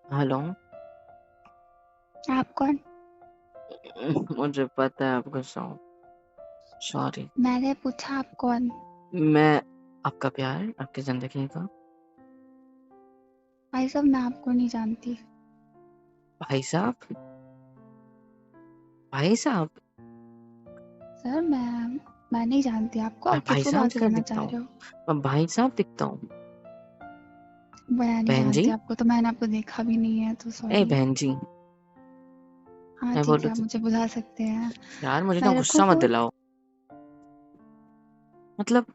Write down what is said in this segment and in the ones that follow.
Hello. आप कौन? मुझे पता है आप गुस्सा हो। सॉरी। मैंने पूछा आप कौन? मैं आपका प्यार, आपकी जिंदगी का भाई साहब, मैं आपको नहीं जानती। भाई साहब। भाई साहब। सर, मैं नहीं जानती आपको। मैं आप भाई किसको साहब बात क्या करना दिखता चाह हूँ? रहे हो? मैं भाई साहब दिखता हूँ। मैं नहीं बहन जी। जानती आपको, तो मैंने आपको देखा भी नहीं है, तो ए सॉरी। बहन जी। हाँ मैं ठीक बोलूँ है, आप तो मुझे बुला सकते हैं। यार मुझे ना मैं रखूँ गुस्सा मत फोन? दिलाओ। मतलब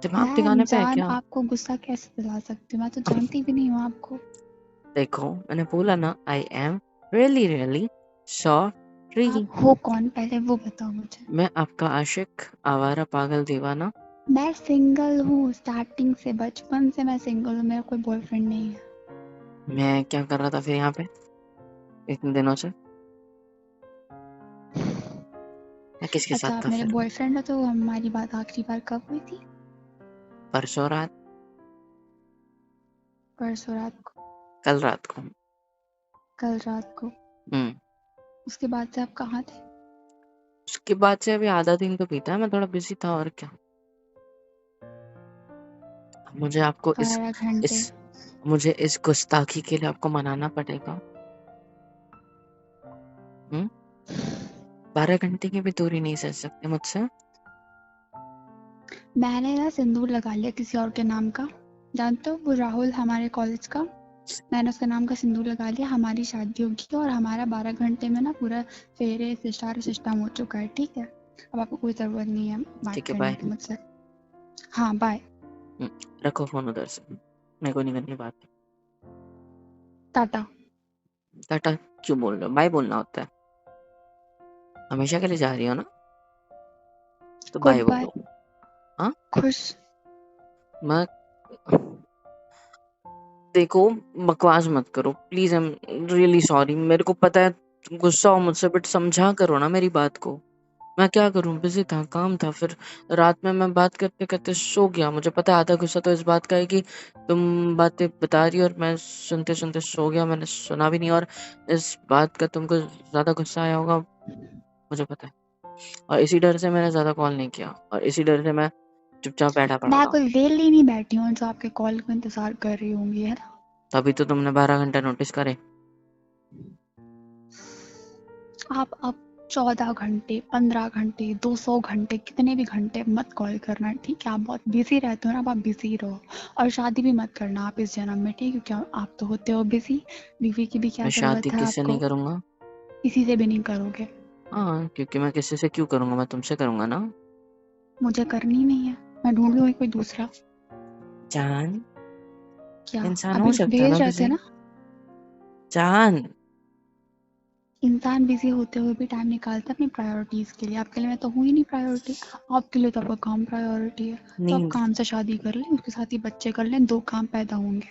दिमाग मैं टिकाने पे है अनजान क्या? आपको गुस्सा कैसे दिला सकती हूँ? मैं तो जानती भी नहीं हूँ आपको। देखो मैंने बोला ना, I am really really sorry. आप हो कौन, पहले वो बताओ मुझे। मैं आपका आशिक, आवारा, पागल, दीवाना। मैं सिंगल हूँ, स्टार्टिंग से, बचपन से मैं सिंगल हूँ। मेरा कोई बॉयफ्रेंड नहीं है। मैं क्या कर रहा था फिर यहाँ पे इतने दिनों से? मैं किसके अच्छा, साथ आप था मेरे फिर? बॉयफ्रेंड हो तो हमारी बात आखिरी बार कब हुई थी? परसों रात। परसों रात को? कल रात को। कल रात को? हम्म। उसके बाद से आप कहाँ थे? उसके बाद से अभी आधा दिन तो बीता है, मैं थोड़ा बिजी था और क्या। मुझे आपको इस 12 घंटे? इस मुझे इस गुस्ताखी के लिए आपको मनाना पड़ेगा। 12 घंटे की भी दूरी नहीं सह सकते मुझसे? मैंने ना सिंदूर लगा लिया किसी और के नाम का। जानते हो वो राहुल, हमारे कॉलेज का। मैंने उसके नाम का सिंदूर लगा लिया। हमारी शादी होगी और हमारा 12 घंटे में ना पूरा फेरे सारे सिस्टम हो चुका है, ठीक है? अब आपको कोई ज़रूरत नहीं है बात ठीक है, करने बाय। की मुझसे। हाँ, बाय। रखो फोन उधर से, मेरे को नहीं करनी बात। टाटा। टाटा? क्यों बोल रहे हो? बाय बोलना होता है। हमेशा के लिए जा रही हो ना, तो बाय गुड बाय। बोलो। हाँ। खुश। मैं देखो, बकवास मत करो please. I am really sorry. मेरे को पता है तुम गुस्सा हो मुझसे, बट समझा करो ना मेरी बात को। मैं क्या करूं, बिजी था, काम था। फिर रात में मैं बात करते करते सो गया। मुझे पता है आधा गुस्सा तो इस बात का है कि तुम बातें बता रही हो और मैं सुनते सुनते सो गया। मैंने सुना भी नहीं, और इस बात का तुमको ज्यादा गुस्सा आया होगा, मुझे पता है। और इसी डर से मैंने ज्यादा कॉल नहीं किया, और इसी डर से मैं चुपचाप बैठा पड़ा मैं था। कोई वेली नहीं बैठी हूँ जो आपके कॉल का इंतजार कर रही होंगी, है ना? तभी तो तुमने 12 घंटे नोटिस करे। आप अब 14 घंटे, 15 घंटे, 200 घंटे, कितने भी घंटे मत कॉल करना, ठीक है? आप बहुत बिजी रहते हो ना, अब आप बिजी रहो। और शादी भी मत करना आप इस जन्म में, ठीक है? क्योंकि आप तो होते हो बिजी। बीवी की भी क्या मैं शादी जरूरत है किससे नहीं आपको? करूंगा? किसी से भी नहीं करोगे? हाँ, क्योंकि मैं किसी से क्यों करूंगा, मैं तुमसे करूंगा ना। मुझे करनी नहीं है। मैं ढूंढ लूंगी कोई दूसरा। जान, क्या? इंसान हो अभी सकता है भेज ना रहे थे किसी। ना? जान। इंसान बिजी होते हुए भी टाइम निकालता है अपनी प्रायोरिटीज के लिए। आपके लिए मैं तो हूँ ही नहीं प्रायोरिटी। आपके लिए तो आपका काम प्रायोरिटी है। तो आप नींद। काम से शादी कर लें, उसके साथ ही बच्चे कर लें, 2 काम पैदा होंगे।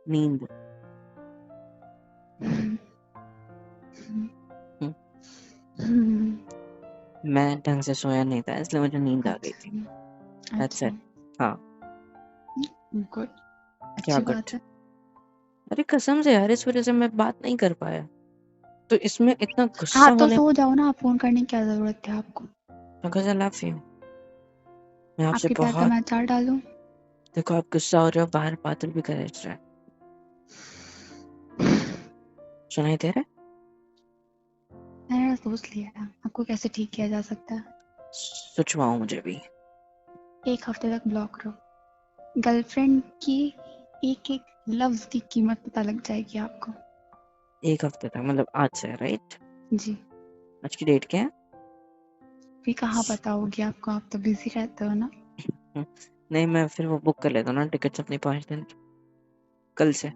नींद। हम्म, हम्म, हम्म, मैं ढंग से सोया नहीं था, इसलिए मुझे नींद आ गई थी। अच्छा। दैट्स अच्छा। इट। हाँ। गुड। क्या अच्छी गुड? बात है। अरे कसम से यार, इस वजह से मैं बात नहीं कर पाया। तो इसमें इतना हाँ गुस्सा तो होने। सो जाओ ना, आप फोन करने की क्या जरूरत है आपको? Because I love you. मैं आपसे आपके प्यार का बहुत। मैं अचार डालूं? देखो आप गुस्सा हो रहे हो, बाहर बादल भी गरज रहा है। सुनाई दे रहा है? मैंने सोच लिया है आपको कैसे ठीक किया जा सकता है। सोचवाओ मुझे भी। 1 हफ्ते तक ब्लॉक रहो। गर्लफ्रेंड की एक एक लफ्ज की कीमत पता लग जाएगी आपको। 1 हफ्ते तक मतलब आज से, राइट? जी। आज की डेट क्या है? भी कहाँ पता होगी आपको, आप तो बिजी रहते हो ना। हम्म, नहीं, मैं फिर वो बुक कर लेता हूँ ना टिकट्स अपनी 5 दिन कल से।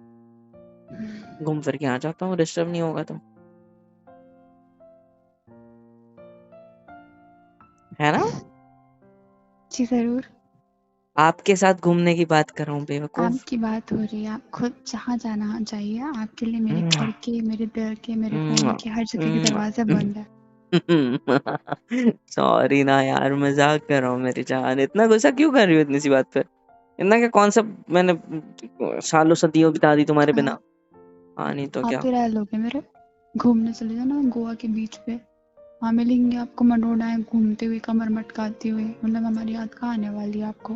घूम फिर के आ जाता हूँ, डिस्टर्ब नहीं होगा तो, है ना? जी जरूर। आपके साथ घूमने की बात कर रहा हूँ, बेवकूफ। आपकी बात हो रही है, आप खुद जहाँ जाना चाहिए आपके लिए, मेरे मुआ, घर के, मेरे दिल के, मेरे कोने मुआ, के, हर जगह के मुआ। दरवाजे बंद है। सॉरी ना यार, मजाक कर रहा हूँ मेरी जान। इतना गुस्सा क्यों कर रही हो इतनी सी बात पे? इतना क्या, कौन सा मैंने सालों सदियों बिता दी तुम्हारे हाँ, बिना? हाँ नहीं तो आप क्या। तो रह लोगे मेरे, घूमने चले जाओ ना गोवा के बीच पे, वहाँ मिलेंगे आपको मनोडाएं घूमते हुए, कमर मटकाती हुई, मतलब हमारी याद कहाँ आने वाली है आपको।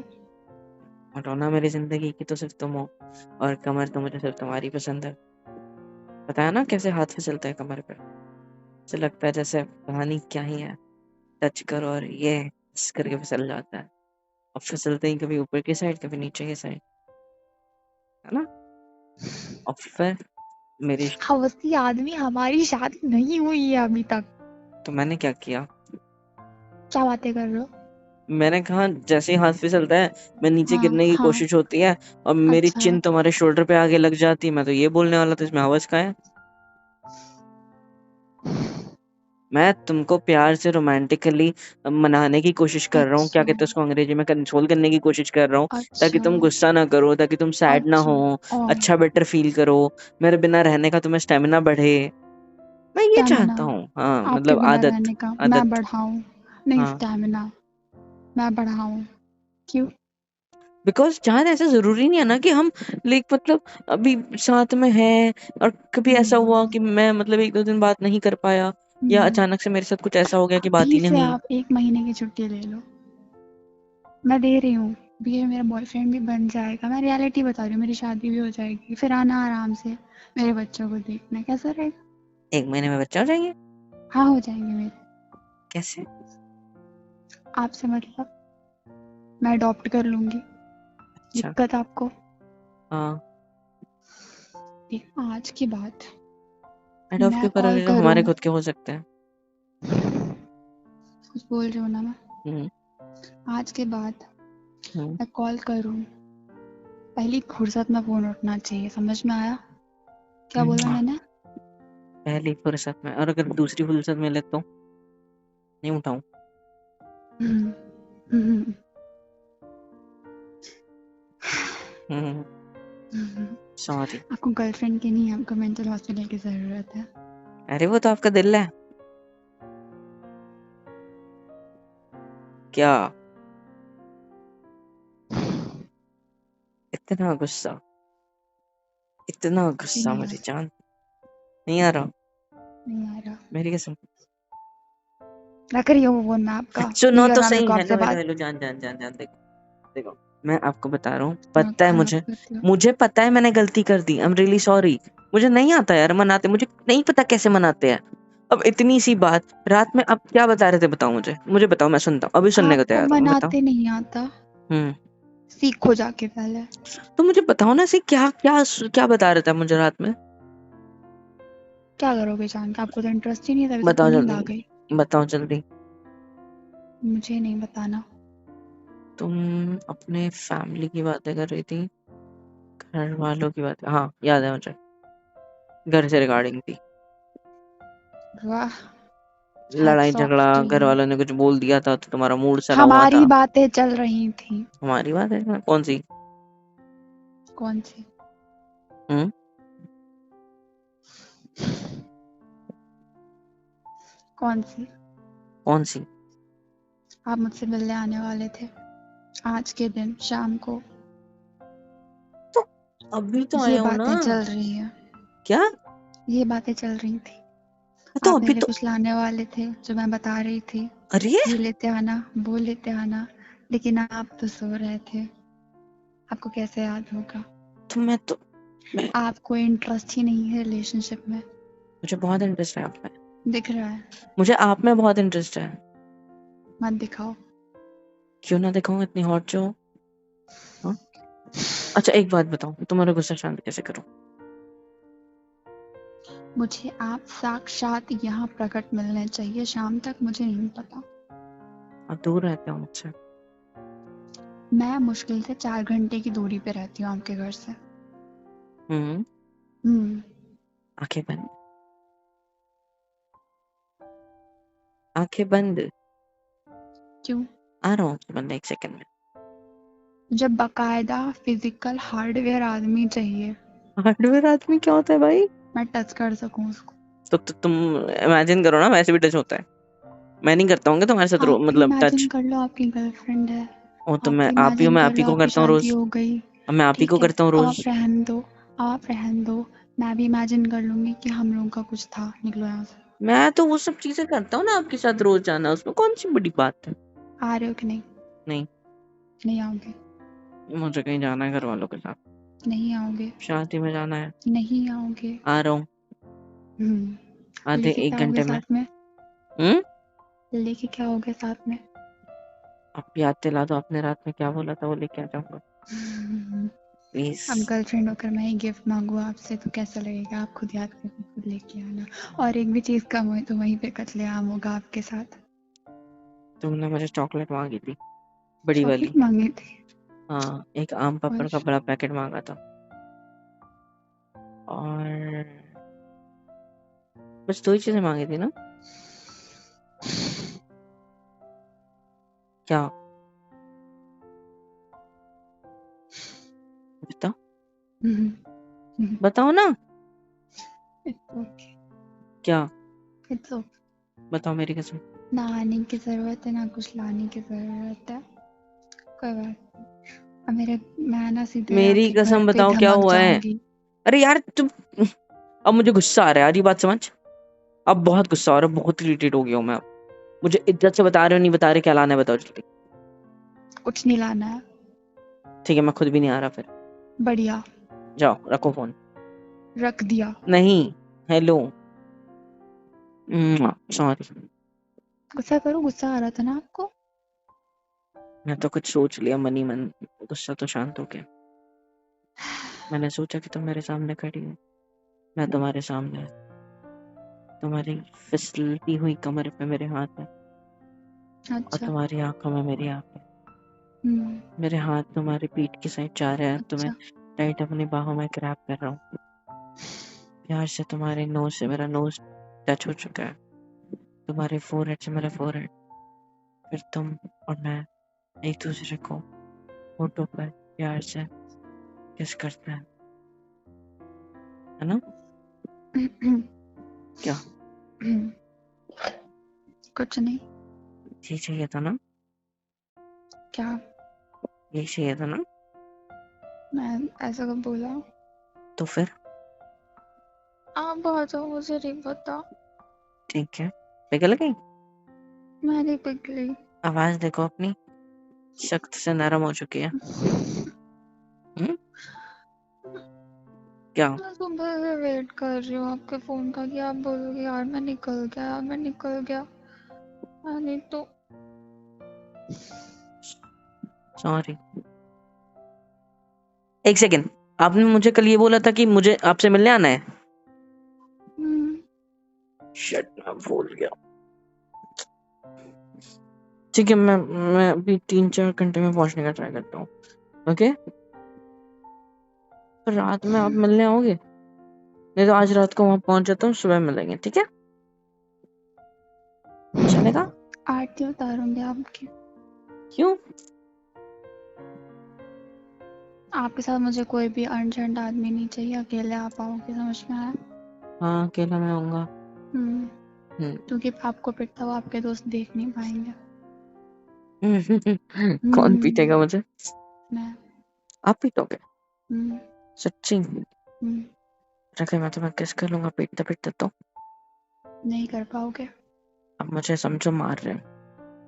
हटोना मेरी जिंदगी की तो सिर्फ तुम हो, और कमर तो मुझे सिर्फ तुम्हारी पसंद है। पता है ना कैसे हाथ फिसलता है कमर पे, ऐसे लगता है जैसे पता नहीं क्या ही है, टच करो और ये इस करके फिसल जाता है। अब फिसलते ही कभी ऊपर की साइड कभी नीचे की साइड, है ना। और फिर मेरी, हवसी आदमी, हमारी शादी नहीं हुई है अभी तक। तो मैंने क्या किया? क्या बातें कर रहे हो? मैंने कहा जैसे ही हाथ फिसलता है मैं नीचे हाँ गिरने की हाँ। कोशिश होती है और मेरी अच्छा। चिन तुम्हारे शोल्डर पे आगे लग जाती है। मैं तो ये बोलने वाला था इसमें हवस का है। मैं तुमको प्यार से रोमांटिकली मनाने की कोशिश कर रहा हूँ, क्या अच्छा। कहते हैं उसको अंग्रेजी में, कंसोल करने की कोशिश कर रहा हूँ, ताकि अच्छा। तुम गुस्सा ना करो, ताकि तुम सैड ना अच्छा। हो, और अच्छा बेटर फील करो, मेरे बिना रहने का तुम्हें स्टेमिना बढ़े। मैं ये स्टैमिना? चाहता हूँ, हाँ आपके मतलब बिना आदत। रहने का मैं आदत, बढ़ाऊं? नहीं, हाँ। स्टैमिना मैं बढ़ाऊं? क्यों? बिकॉज जान ऐसा जरूरी नहीं है ना कि हम लाइक मतलब अभी साथ में हैं और कभी ऐसा हुआ हम्म। कि मैं मतलब एक दो दिन बात नहीं कर पाया, या हम्म। अचानक से मेरे साथ कुछ ऐसा हो गया कि बात अभी ही से नहीं। आप 1 महीने की छुट्टी ले लो, मैं दे रही हूँ। भी ये मेरा बॉयफ्रेंड भी बन जाएगा, मैं रियलिटी बता रही हूँ, मेरी शादी भी हो जाएगी, फिर आना आराम से मेरे बच्चों को देखना, कैसा रहेगा? 1 महीने में बच्चा हो जाएंगे? हाँ, हो जाएंगे मेरे। कैसे? आपसे मतलब, मैं अडॉप्ट कर लूंगी। अच्छा। दिक्कत आपको? हाँ। देखो, आज के बाद एडॉप्ट मैं क्यों कॉल करोगे, करूँ, हमारे खुद के हो सकते हैं। कुछ बोल रही हूँ ना मैं, हम्म। आज के बाद हम्म। मैं कॉल करूँ, पहली फुर्सत में फोन उठना चाहिए, समझ में आया? क्या बोला मैंने? पहली फुर्सत में, और अगर दूसरी फुर्सत मिले तो नहीं उठाऊं? हम्म, हम्म, हम्म। हम्म। सॉरी। आपको गर्लफ्रेंड की नहीं, आपको मेंटल हॉस्पिटल की जरूरत है। अरे वो तो आपका दिल है। क्या? इतना गुस्सा, इतना जी गुस्सा नहीं आ मेरी रहा, जान, नहीं आ रहा नहीं आ रहा। मेरी कसम। रख रही हूँ वो फोन मैं आपका, सुनो नहीं तो करना मेरे सही, को हेलो आपसे हेलो बात। हेलो, जान जान जान जान, देखो देखो, मैं आपको बता रहा हूँ, दिमाग पता है खराब मुझे, करते हो। मुझे पता है मैंने गलती कर दी, आई एम रियली सॉरी। मुझे नहीं आता यार मनाते, मुझे नहीं पता कैसे मनाते हैं। अब इतनी सी बात रात में आप क्या बता रहे थे, बताओ मुझे, मुझे बताओ, मैं सुनता हूँ, अभी सुनने को आपको तैयार हूँ, बताओ। मनाते नहीं आता? हम्म। सीखो जाके पहले। तो मुझे बताओ ना ऐसे क्या क्या क्या बता रहे थे मुझे रात में। क्या करोगे जान के? आपको तो इंटरेस्ट ही नहीं था, अभी सबको बताओ नींद आ गई। जल्दी, बताओ जल्दी। मुझे नहीं बताना। तुम अपने फैमिली की बातें कर रही थी, घर वालों की बात, हाँ याद है मुझे, घर से रिगार्डिंग थी। वाह, लड़ाई हैट्स ऑफ झगड़ा, टू घर यू। वालों ने कुछ बोल दिया था तो तुम्हारा मूड सड़ा हुआ हमारी था। बातें चल रही थी। हमारी बात है कौन सी? कौन सी? हम्म। कौन सी? कौन सी? आप मुझसे मिलने आने वाले थे आज के दिन शाम को, तो अभी तो ये आया हूँ ना। बातें चल रही हैं, क्या? ये बातें चल रही थी। तो आप अभी मेरे लिए तो, कुछ लाने वाले थे जो मैं बता रही थी, अरे ये लेते आना, वो लेते आना, लेकिन आप तो सो रहे थे। आपको कैसे याद होगा? तो मैं आपको इंटरेस्ट ही नहीं है रिलेशनशिप में, मुझे बहुत इंटरेस्ट है आप में, दिख रहा है। मुझे आप में बहुत इंटरेस्ट है। मत दिखाओ। क्यों ना दिखाऊं, इतनी हॉट जो हो? हाँ? अच्छा एक बात बताओ, तुम्हारा गुस्सा शांत कैसे करूं? मुझे आप साक्षात यहाँ प्रकट मिलने चाहिए शाम तक, मुझे नहीं पता। आप दूर रहते हो मुझसे। मैं मुश्किल से 4 घंटे की दूरी पे रहती हूँ आपके घर से। हम्म। हम्म। आंखें बंद, आंखें बंद। क्यों? आ रहा हूँ आंखें बंद 1 सेकंड में। जब बकायदा फिजिकल हार्डवेयर आदमी चाहिए, हार्डवेयर आदमी क्या होता है भाई? मैं टच कर सकूं उसको। तो तुम इमेजिन करो ना, वैसे भी टच होता है। मैं नहीं करता हूँ तुम्हारे साथ आप भी मतलब इमेजिन टच। कर लो, आपकी गर्लफ्रेंड है। और तो आप मैं भी आप ही हो, इमेजिन मैं कर आप ही लो, को आपकी करता हूँ शादी रोज। हो गई। अब मैं आप ही को ठीक है, करता हूँ अब रोज। आप रहन दो, अब आप रहन दो। मैं भी इमेजिन कर लूंगी कि हम लोगों का कुछ था, निकलो यहाँ से। मैं तो वो सब चीजें करता हूँ ना आपके साथ रोज जाना, उसमें कौन सी बड़ी बात है। आ रहे हो कि नहीं? नहीं, नहीं आओगे? मुझे कहीं जाना है घर वालों के साथ, नहीं आओगे? शादी में जाना है। नहीं आओगे? आ रहा हूँ आधे लेके 1 क्या आओगे घंटे में। साथ में? लेके क्या आओगे साथ में? आप याद दिला दो, आपने रात में क्या बोला था, वो लेके आ जाऊंगा प्लीज। अब गर्लफ्रेंड होकर मैं ही गिफ्ट मांगू आपसे तो कैसा लगेगा? आप खुद याद करके खुद लेके आना, और एक भी चीज कम हो तो वहीं पे कत्लेआम होगा आपके साथ। तुमने मुझे चॉकलेट मांगी थी, बड़ी वाली। चॉकलेट मांगी थी? हाँ, एक आम पापड़ और का बड़ा पैकेट मांगा था, और बस 2 ही चीजें मांगी थी ना। क्या बताओ, बताओ ना। इट्स ओके, क्या इट्स ओके। बताओ, मेरी कसम। ना आने की जरूरत है ना कुछ लाने की जरूरत है, कोई बात नहीं। अब मैं ना सीधे मेरी आपके घर कसम पे बताओ क्या धमक हुआ है। जाऊंगी। अरे यार तुम, अब मुझे गुस्सा आ रहा है, आज ये बात समझ। अब बहुत गुस्सा आ रहा है, बहुत इरिटेट हो गया हूँ मैं अब। मुझे इज्जत से बता रहे हो, नहीं बता रहे, क्या लाना है बताओ जल्दी। कुछ नहीं लाना है। ठीक है, मैं खुद भी नहीं आ रहा फिर। बढ़िया, जाओ रखो फोन। रख दिया। नहीं, हेलो, सॉरी। गुस्सा करो, गुस्सा आ रहा था ना आपको? मैं तो कुछ सोच लिया मन ही मन, गुस्सा तो शांत हो गया। मैंने सोचा कि तुम मेरे सामने खड़ी हो, मैं तुम्हारे सामने, तुम्हारी फिसलती हुई कमर पे मेरे हाथ है, और अच्छा। तुम्हारी आंखों में मेरी आंख है। हम्म। मेरे हाथ तुम्हारी पीठ की साइड जा रहे हैं, तुम्हें अच्छा। टाइट अपनी बाहों में ग्रैब कर रहा हूँ। प्यार से तुम्हारे नोज से मेरा नोज टच हो चुका है, तुम्हारे फोरहेड से मेरा फोरहेड, फिर तुम और मैं एक दूसरे को होठों पर प्यार से किस करते हैं, है ना। क्या कुछ नहीं। यही चाहिए था ना, क्या? यही चाहिए था ना। मैं ऐसा कब बोला? तो फिर आप आ जाओ, मुझे नहीं पता। ठीक है, पिघल गई। मैं नहीं पिघली। आवाज देखो अपनी, सख्त से नरम हो चुकी है। क्या मैं सुबह से वेट कर रही हूँ आपके फोन का कि आप बोलोगे यार मैं निकल गया, यार मैं निकल गया। नहीं तो सॉरी। एक सेकेंड, आपने मुझे कल ये बोला था कि मुझे आपसे मिलने आना है। शिट, मैं भूल गया। ठीक है, मैं अभी 3-4 घंटे में पहुंचने का ट्राई करता हूँ। ओके, तो रात में आप मिलने आओगे? नहीं तो आज रात को वहां पहुंच जाता हूँ, सुबह मिलेंगे, ठीक है, चलेगा? आरती उतारूंगी आपकी। क्यों? आपके साथ मुझे कोई भी अनजान आदमी नहीं चाहिए, अकेले आप आओगे, समझ में आया? हाँ, अकेला मैं आऊंगा। क्योंकि आपको पिटता हुआ आपके दोस्त देख नहीं पाएंगे। कौन पीटेगा मुझे? मैं। आप पीटोगे? सच्ची? हम्म। रखे, मैं तुम्हें किस कर लूंगा पीटते पीटते तो। नहीं कर पाओगे। अब मुझे समझो मार रहे हो,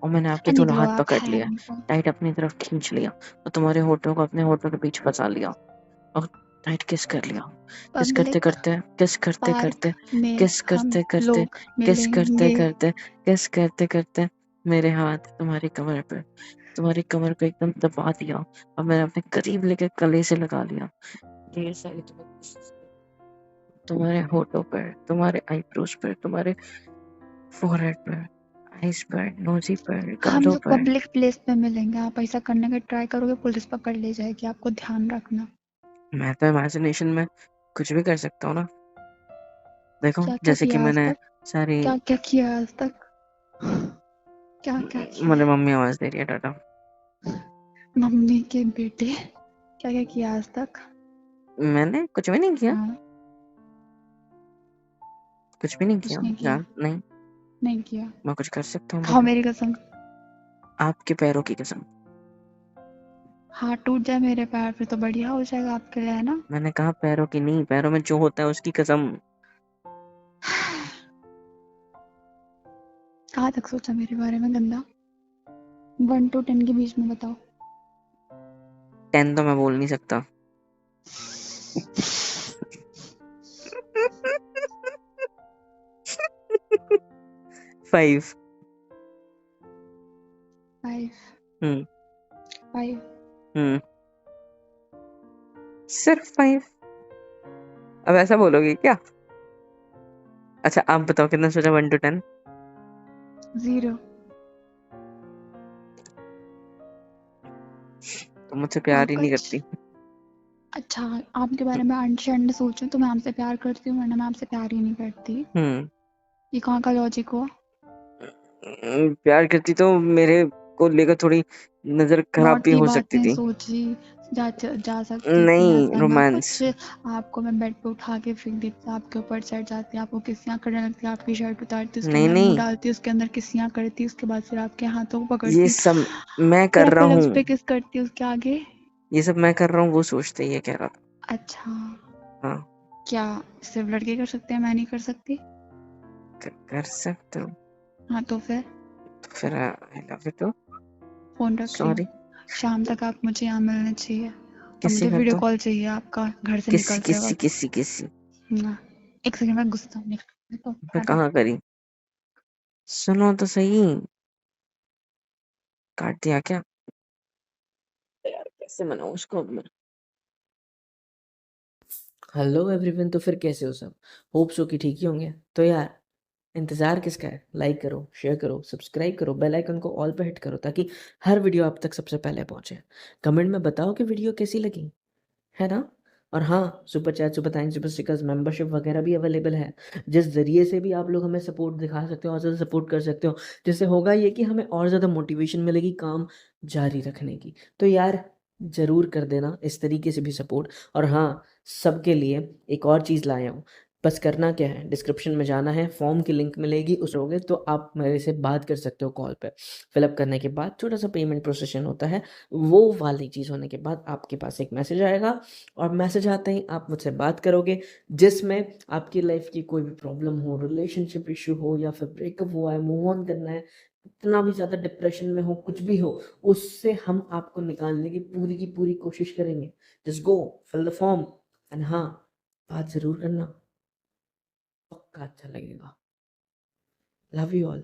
और मैंने आपके दोनों निकलो, हाथ आप पकड़ है लिया, निकलो। टाइट अपनी तरफ खींच लिया, और तुम्हारे होठों को अपने होठों के बीच फंसा लिया, और टाइट किस कर लिया। किस करते पब्लिक करते, किस करते पार्क करते, में किस हम करते करते, लोग किस करते मिलेंगे। करते, किस करते करते मेरे हाथ तुम्हारी कमर पे, तुम्हारी कमर पे एकदम दबा दिया, और मैंने अपने करीब लेके गले से लगा लिया। ढेर सारी तुम्हारे होठों पर, तुम्हारे आईब्रोज पर, तुम्हारे फोरहेड पर, आईज पर, नोजी पर, हम गालों लोग पर। पब्लिक प्लेस पे मिलेंगे, आप ऐसा करने का ट्राई करोगे पुलिस पकड़ ले जाएगी, आपको ध्यान रखना। मैं तो इमेजिनेशन में कुछ भी कर सकता हूँ ना। देखो, क्या क्या जैसे कि किया आज मैंने तक? सारी, क्या क्या किया आज तक? क्या क्या मुझे किया? मम्मी आवाज दे रही है, टाटा। मम्मी के बेटे, क्या क्या किया आज तक? मैंने कुछ भी नहीं किया, हाँ, कुछ भी नहीं कुछ किया नहीं किया। जान, नहीं। नहीं किया। मैं कुछ कर सकता हूँ खाओ बोलो? मेरी कसम। आपके पैरों की कसम। हाथ टूट जाए मेरे पैर फिर तो बढ़िया हो जाएगा आपके लिए, है ना? मैंने कहा पैरों की नहीं, पैरों में जो होता है उसकी कसम। कहाँ तक सोचा मेरे बारे में गंदा? 1 to 10 के बीच में बताओ। 10 तो मैं बोल नहीं सकता। 5। 5 हम्म 5 हम्म सिर्फ 5? अब ऐसा बोलोगे क्या? अच्छा आप बताओ कितना सोचा 1 to 10? 0। तो मुझसे प्यार ही आपका नहीं करती। अच्छा, आपके बारे में अंडे अंडे सोचूं तो मैं आपसे प्यार करती हूँ, वरना मैं आपसे प्यार ही नहीं करती। हम्म ये कहाँ का लॉजिक हुआ? प्यार करती तो मेरे को लेकर थोड़ी नजर खराब बहुत भी ही हो सकती बातें थी। सोची जा सकती थी, नहीं, ऐसा ना रोमांस। कुछ। आपको मैं बेड पे उठा के फेंक देती, आपके ऊपर चढ़ जाती, आपको किस्सियाँ करने लगती, आपकी शर्ट उतारती, उसके नहीं अंदर मुंह नहीं, डालती, उसके अंदर किस्सियाँ करती, उसके बाद फिर आपके हाथों को ये पकड़ती, सब मैं फिर कर रहा आपके लिप्स हूँ। पे किस करती उसके आगे। ये सब मैं कर रहा हूँ, वो सोचते ही ये कह रहा अच्छा, था। हाँ, क्या सिर्फ लड़के कर सकते हैं, मैं नहीं कर सकती? कर सकते हो। हाँ तो फिर तो फिर I love you too. Phone रख रही हूँ। सॉरी। शाम तक आप मुझे यहाँ मिलने चाहिए, और किसी मुझे कर वीडियो दो। कॉल चाहिए आपका घर से किसी निकलते किसी वक्त। किसी किसी। ना, एक सेकंड में गुस्सा निकल तो मैं टाटा। कहाँ करी? सुनो तो सही। काट दिया क्या? यार कैसे मनाऊं उसको अब मैं? हेलो एवरीवन, तो फिर कैसे हो सब? होप सो कि ठीक ही होंगे। तो यार इंतज़ार किसका है? लाइक करो, शेयर करो, सब्सक्राइब करो, बेल आइकन को ऑल पे हिट करो ताकि हर वीडियो आप तक सबसे पहले पहुंचे। कमेंट में बताओ कि वीडियो कैसी लगी, है ना? और हाँ, super chat, super thanks, super stickers, membership वगैरह भी अवेलेबल है, जिस ज़रिए से भी आप लोग हमें सपोर्ट दिखा सकते हो और ज़्यादा सपोर्ट कर सकते हो, जिससे होगा ये कि हमें और ज़्यादा मोटिवेशन मिलेगी काम जारी रखने की। तो यार ज़रूर कर देना इस तरीके से भी सपोर्ट। और हाँ, सबके लिए एक और चीज़ लाया हूँ। बस करना क्या है, डिस्क्रिप्शन में जाना है, फॉर्म की लिंक मिलेगी, उस होगे तो आप मेरे से बात कर सकते हो कॉल पे। फिलअप करने के बाद छोटा सा पेमेंट प्रोसेशन होता है, वो वाली चीज़ होने के बाद आपके पास एक मैसेज आएगा, और मैसेज आते ही आप मुझसे बात करोगे, जिसमें आपकी लाइफ की कोई भी प्रॉब्लम हो, रिलेशनशिप इशू हो, या फिर ब्रेकअप हुआ है, मूव ऑन करना है, इतना भी ज़्यादा डिप्रेशन में हो, कुछ भी हो, उससे हम आपको निकालने की पूरी कोशिश करेंगे। Just go, fill the form, and हाँ, बात ज़रूर करना, पक्का अच्छा लगेगा। Love you all.